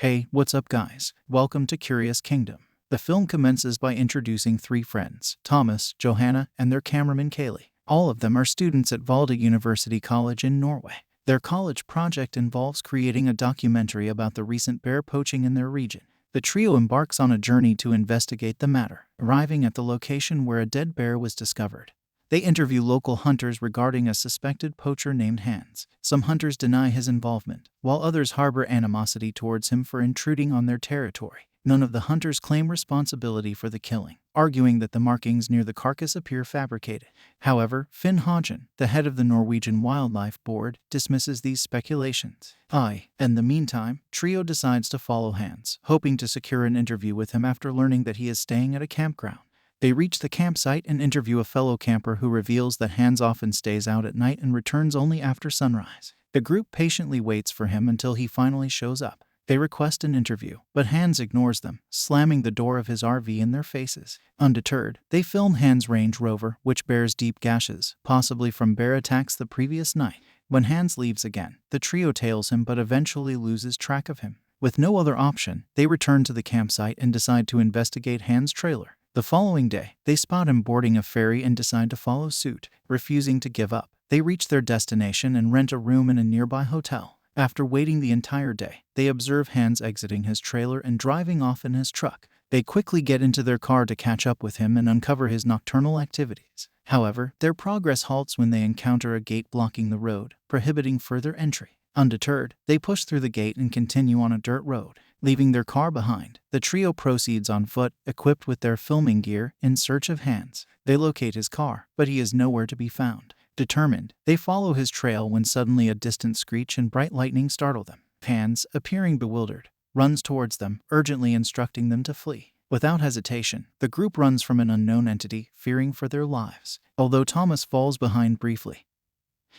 Hey, what's up guys? Welcome to Curious Kingdom. The film commences by introducing three friends, Thomas, Johanna, and their cameraman Kaylee. All of them are students at Valda University College in Norway. Their college project involves creating a documentary about the recent bear poaching in their region. The trio embarks on a journey to investigate the matter, arriving at the location where a dead bear was discovered. They interview local hunters regarding a suspected poacher named Hans. Some hunters deny his involvement, while others harbor animosity towards him for intruding on their territory. None of the hunters claim responsibility for the killing, arguing that the markings near the carcass appear fabricated. However, Finn Hagen, the head of the Norwegian Wildlife Board, dismisses these speculations. In the meantime, trio decides to follow Hans, hoping to secure an interview with him after learning that he is staying at a campground. They reach the campsite and interview a fellow camper who reveals that Hans often stays out at night and returns only after sunrise. The group patiently waits for him until he finally shows up. They request an interview, but Hans ignores them, slamming the door of his RV in their faces. Undeterred, they film Hans' Range Rover, which bears deep gashes, possibly from bear attacks the previous night. When Hans leaves again, the trio tails him but eventually loses track of him. With no other option, they return to the campsite and decide to investigate Hans' trailer. The following day, they spot him boarding a ferry and decide to follow suit. Refusing to give up, they reach their destination and rent a room in a nearby hotel. After waiting the entire day, they observe Hans exiting his trailer and driving off in his truck. They quickly get into their car to catch up with him and uncover his nocturnal activities. However, their progress halts when they encounter a gate blocking the road, prohibiting further entry. Undeterred, they push through the gate and continue on a dirt road. Leaving their car behind, the trio proceeds on foot, equipped with their filming gear, in search of Hans. They locate his car, but he is nowhere to be found. Determined, they follow his trail when suddenly a distant screech and bright lightning startle them. Hans, appearing bewildered, runs towards them, urgently instructing them to flee. Without hesitation, the group runs from an unknown entity, fearing for their lives. Although Thomas falls behind briefly,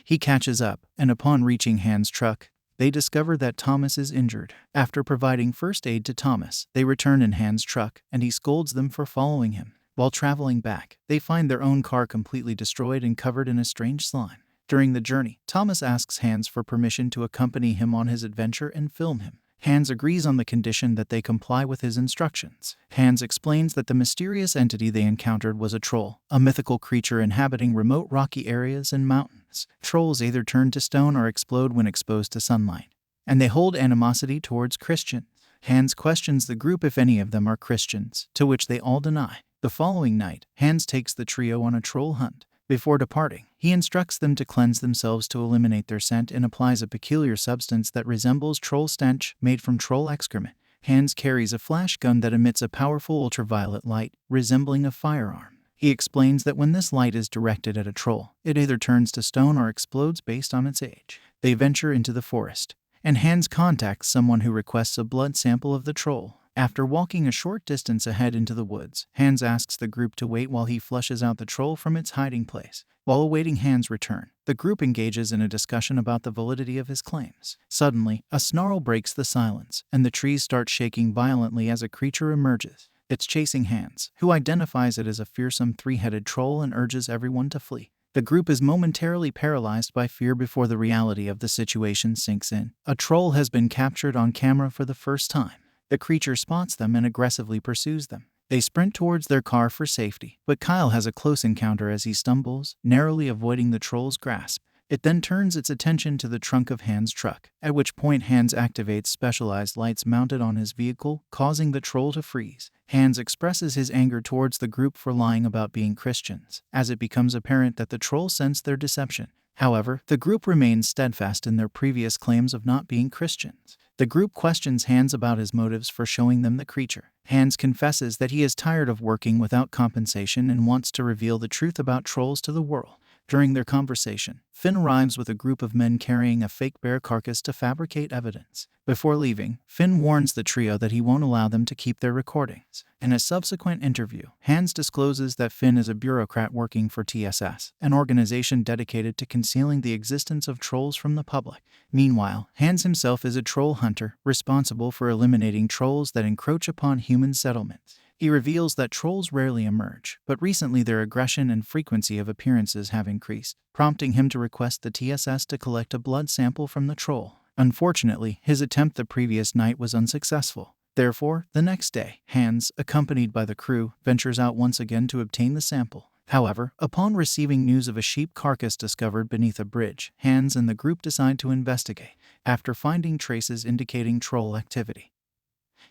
he catches up, and upon reaching Hans' truck, they discover that Thomas is injured. After providing first aid to Thomas, they return in Hans' truck, and he scolds them for following him. While traveling back, they find their own car completely destroyed and covered in a strange slime. During the journey, Thomas asks Hans for permission to accompany him on his adventure and film him. Hans agrees on the condition that they comply with his instructions. Hans explains that the mysterious entity they encountered was a troll, a mythical creature inhabiting remote rocky areas and mountains. Trolls either turn to stone or explode when exposed to sunlight, and they hold animosity towards Christians. Hans questions the group if any of them are Christians, to which they all deny. The following night, Hans takes the trio on a troll hunt. Before departing, he instructs them to cleanse themselves to eliminate their scent and applies a peculiar substance that resembles troll stench made from troll excrement. Hans carries a flash gun that emits a powerful ultraviolet light, resembling a firearm. He explains that when this light is directed at a troll, it either turns to stone or explodes based on its age. They venture into the forest, and Hans contacts someone who requests a blood sample of the troll. After walking a short distance ahead into the woods, Hans asks the group to wait while he flushes out the troll from its hiding place. While awaiting Hans' return, the group engages in a discussion about the validity of his claims. Suddenly, a snarl breaks the silence, and the trees start shaking violently as a creature emerges. It's chasing Hans, who identifies it as a fearsome three-headed troll and urges everyone to flee. The group is momentarily paralyzed by fear before the reality of the situation sinks in. A troll has been captured on camera for the first time. The creature spots them and aggressively pursues them. They sprint towards their car for safety, but Kyle has a close encounter as he stumbles, narrowly avoiding the troll's grasp. It then turns its attention to the trunk of Hans' truck, at which point Hans activates specialized lights mounted on his vehicle, causing the troll to freeze. Hans expresses his anger towards the group for lying about being Christians, as it becomes apparent that the troll sensed their deception. However, the group remains steadfast in their previous claims of not being Christians. The group questions Hans about his motives for showing them the creature. Hans confesses that he is tired of working without compensation and wants to reveal the truth about trolls to the world. During their conversation, Finn arrives with a group of men carrying a fake bear carcass to fabricate evidence. Before leaving, Finn warns the trio that he won't allow them to keep their recordings. In a subsequent interview, Hans discloses that Finn is a bureaucrat working for TSS, an organization dedicated to concealing the existence of trolls from the public. Meanwhile, Hans himself is a troll hunter, responsible for eliminating trolls that encroach upon human settlements. He reveals that trolls rarely emerge, but recently their aggression and frequency of appearances have increased, prompting him to request the TSS to collect a blood sample from the troll. Unfortunately, his attempt the previous night was unsuccessful. Therefore, the next day, Hans, accompanied by the crew, ventures out once again to obtain the sample. However, upon receiving news of a sheep carcass discovered beneath a bridge, Hans and the group decide to investigate, after finding traces indicating troll activity.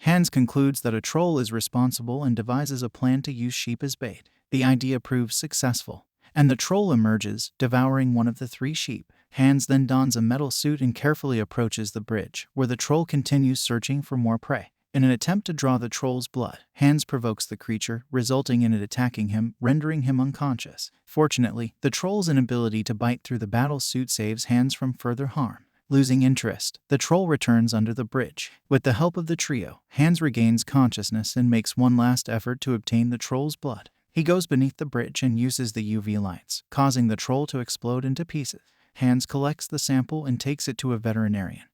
Hans concludes that a troll is responsible and devises a plan to use sheep as bait. The idea proves successful, and the troll emerges, devouring one of the 3 sheep. Hans then dons a metal suit and carefully approaches the bridge, where the troll continues searching for more prey. In an attempt to draw the troll's blood, Hans provokes the creature, resulting in it attacking him, rendering him unconscious. Fortunately, the troll's inability to bite through the battle suit saves Hans from further harm. Losing interest, the troll returns under the bridge. With the help of the trio, Hans regains consciousness and makes one last effort to obtain the troll's blood. He goes beneath the bridge and uses the UV lights, causing the troll to explode into pieces. Hans collects the sample and takes it to a veterinarian,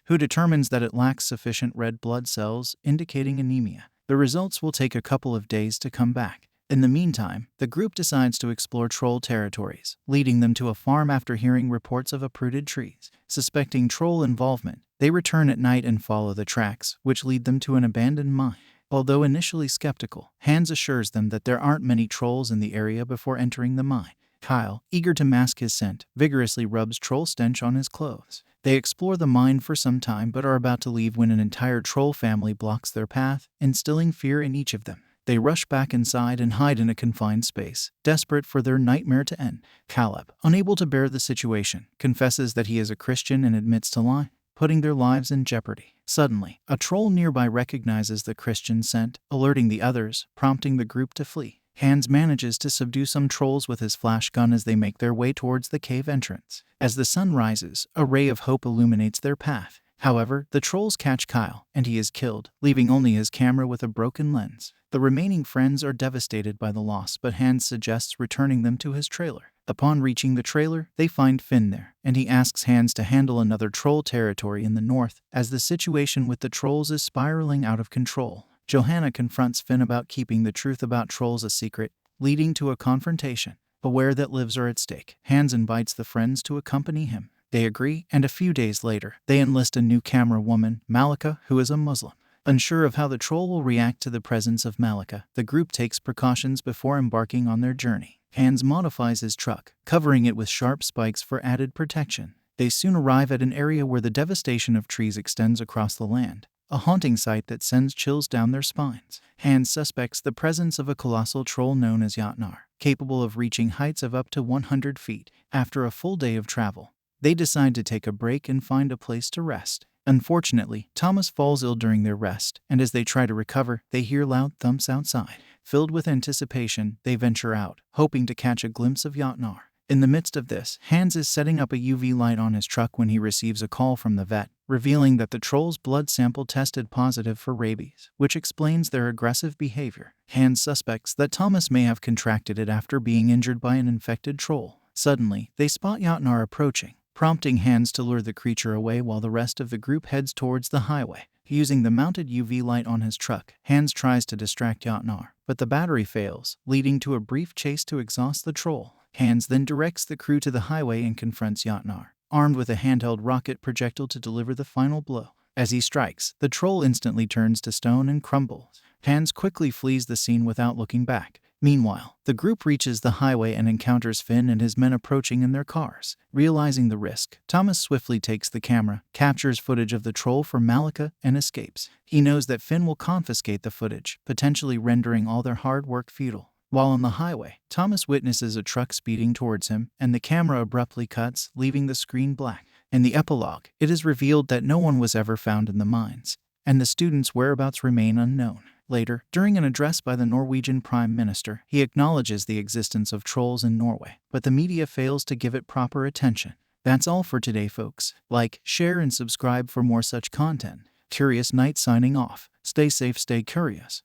who determines that it lacks sufficient red blood cells, indicating anemia. The results will take a couple of days to come back. In the meantime, the group decides to explore troll territories, leading them to a farm after hearing reports of uprooted trees. Suspecting troll involvement, they return at night and follow the tracks, which lead them to an abandoned mine. Although initially skeptical, Hans assures them that there aren't many trolls in the area before entering the mine. Kyle, eager to mask his scent, vigorously rubs troll stench on his clothes. They explore the mine for some time but are about to leave when an entire troll family blocks their path, instilling fear in each of them. They rush back inside and hide in a confined space, desperate for their nightmare to end. Caleb, unable to bear the situation, confesses that he is a Christian and admits to lie, putting their lives in jeopardy. Suddenly, a troll nearby recognizes the Christian scent, alerting the others, prompting the group to flee. Hans manages to subdue some trolls with his flash gun as they make their way towards the cave entrance. As the sun rises, a ray of hope illuminates their path. However, the trolls catch Kyle, and he is killed, leaving only his camera with a broken lens. The remaining friends are devastated by the loss, but Hans suggests returning them to his trailer. Upon reaching the trailer, they find Finn there, and he asks Hans to handle another troll territory in the north, as the situation with the trolls is spiraling out of control. Johanna confronts Finn about keeping the truth about trolls a secret, leading to a confrontation. Aware that lives are at stake, Hans invites the friends to accompany him. They agree, and a few days later, they enlist a new camera woman, Malika, who is a Muslim. Unsure of how the troll will react to the presence of Malika, the group takes precautions before embarking on their journey. Hans modifies his truck, covering it with sharp spikes for added protection. They soon arrive at an area where the devastation of trees extends across the land, a haunting sight that sends chills down their spines. Hans suspects the presence of a colossal troll known as Jotnar, capable of reaching heights of up to 100 feet. After a full day of travel, they decide to take a break and find a place to rest. Unfortunately, Thomas falls ill during their rest, and as they try to recover, they hear loud thumps outside. Filled with anticipation, they venture out, hoping to catch a glimpse of Jotnar. In the midst of this, Hans is setting up a UV light on his truck when he receives a call from the vet, revealing that the troll's blood sample tested positive for rabies, which explains their aggressive behavior. Hans suspects that Thomas may have contracted it after being injured by an infected troll. Suddenly, they spot Jotnar approaching, prompting Hans to lure the creature away while the rest of the group heads towards the highway. Using the mounted UV light on his truck, Hans tries to distract Jotnar, but the battery fails, leading to a brief chase to exhaust the troll. Hans then directs the crew to the highway and confronts Jotnar, armed with a handheld rocket projectile to deliver the final blow. As he strikes, the troll instantly turns to stone and crumbles. Hans quickly flees the scene without looking back. Meanwhile, the group reaches the highway and encounters Finn and his men approaching in their cars. Realizing the risk, Thomas swiftly takes the camera, captures footage of the troll for Malika, and escapes. He knows that Finn will confiscate the footage, potentially rendering all their hard work futile. While on the highway, Thomas witnesses a truck speeding towards him, and the camera abruptly cuts, leaving the screen black. In the epilogue, it is revealed that no one was ever found in the mines, and the students' whereabouts remain unknown. Later, during an address by the Norwegian Prime Minister, he acknowledges the existence of trolls in Norway, but the media fails to give it proper attention. That's all for today, folks. Like, share, and subscribe for more such content. Curious Knight signing off. Stay safe, stay curious.